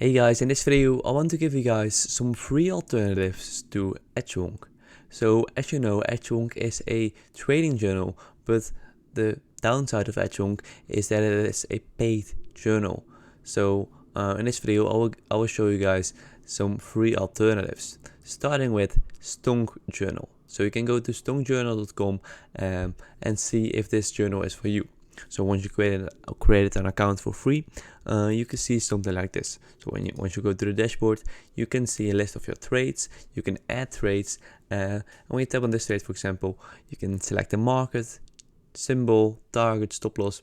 Hey guys, in this video I want to give you guys some free alternatives to Edgewonk. So as you know, Edgewonk is a trading journal, but the downside of Edgewonk is that it is a paid journal. So in this video I will show you guys some free alternatives, starting with Stonk Journal. So you can go to stonkjournal.com and see if this journal is for you. So once you created an account for free, you can see something like this. So once you go to the dashboard, you can see a list of your trades. You can add trades, and when you tap on this trade, for example, you can select the market, symbol, target, stop loss,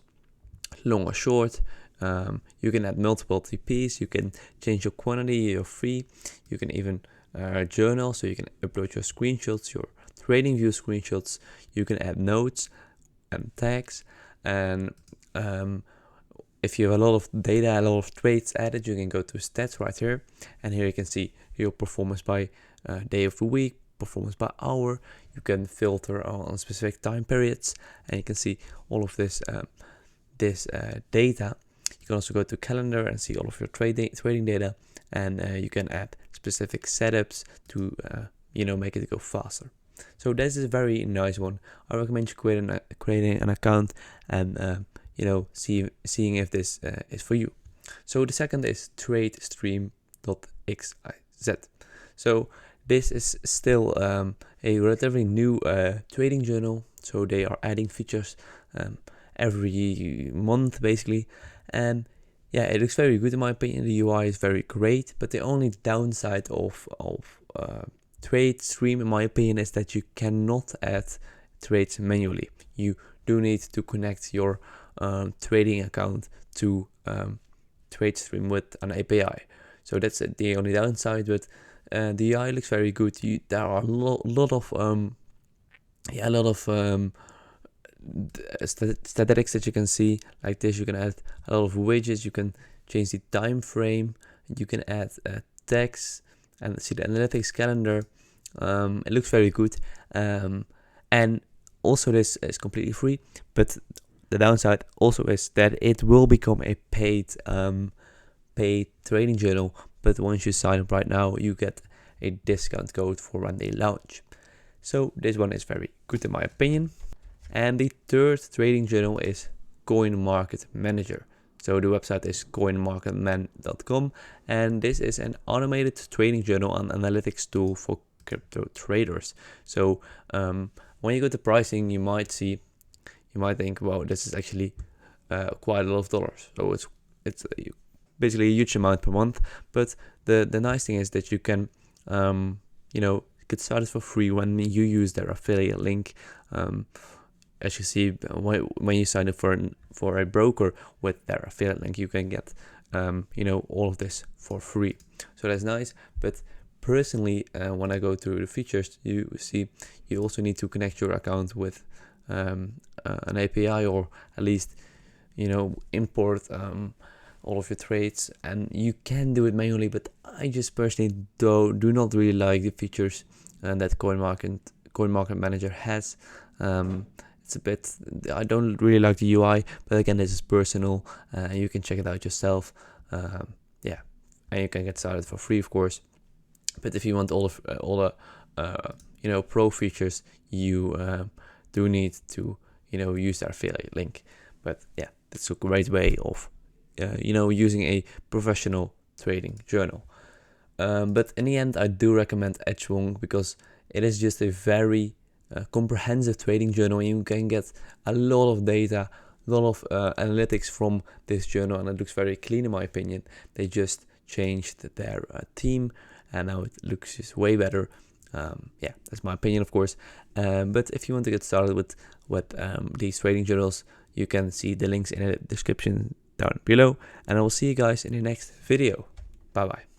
long or short. You can add multiple TPs. You can change your quantity, your fee. You can even journal, so you can upload your screenshots, your trading view screenshots. You can add notes and tags. And if you have a lot of data, a lot of trades added, you can go to stats right here, and here you can see your performance by day of the week, performance by hour. You can filter on specific time periods, and you can see all of this data. You can also go to calendar and see all of your trading data, and you can add specific setups to make it go faster. So this is a very nice one. I recommend you creating an account and seeing if this is for you. So the second is tradestream.xyz. So this is still a relatively new trading journal. So they are adding features every month basically, and yeah, it looks very good in my opinion. The UI is very great, but the only downside of TradeStream in my opinion is that you cannot add trades manually. You do need to connect your trading account to TradeStream with an API. So that's the only downside, but the UI looks very good. There are a lot of statistics that you can see like this. You can add a lot of widgets. You can change the time frame. You can add text and see the analytics calendar. It looks very good, and also this is completely free, but the downside also is that it will become a paid trading journal. But once you sign up right now, you get a discount code for when they launch. So this one is very good in my opinion. And the third trading journal is Coin Market Manager. So the website is coinmarketman.com, and this is an automated trading journal and analytics tool for crypto traders. So when you go to pricing, you might think, wow, this is actually quite a lot of dollars. So it's basically a huge amount per month. But the nice thing is that you can get started for free when you use their affiliate link. As you see, when you sign up for a broker with their affiliate link, you can get all of this for free. So that's nice. But personally, when I go through the features, you see you also need to connect your account with an API, or at least import all of your trades, and you can do it manually. But I just personally do not really like the features that Coin Market Manager has. It's a bit, I don't really like the UI, but again, this is personal. You can check it out yourself. And you can get started for free, of course. But if you want all the pro features, you do need to use their affiliate link. But yeah, that's a great way of using a professional trading journal. But in the end, I do recommend Edgewonk because it is just a very comprehensive trading journal. You can get a lot of data, a lot of analytics from this journal, and it looks very clean in my opinion. They just changed their theme, and now it looks just way better. That's my opinion, of course. But if you want to get started with these trading journals, you can see the links in the description down below, and I will see you guys in the next video. Bye bye.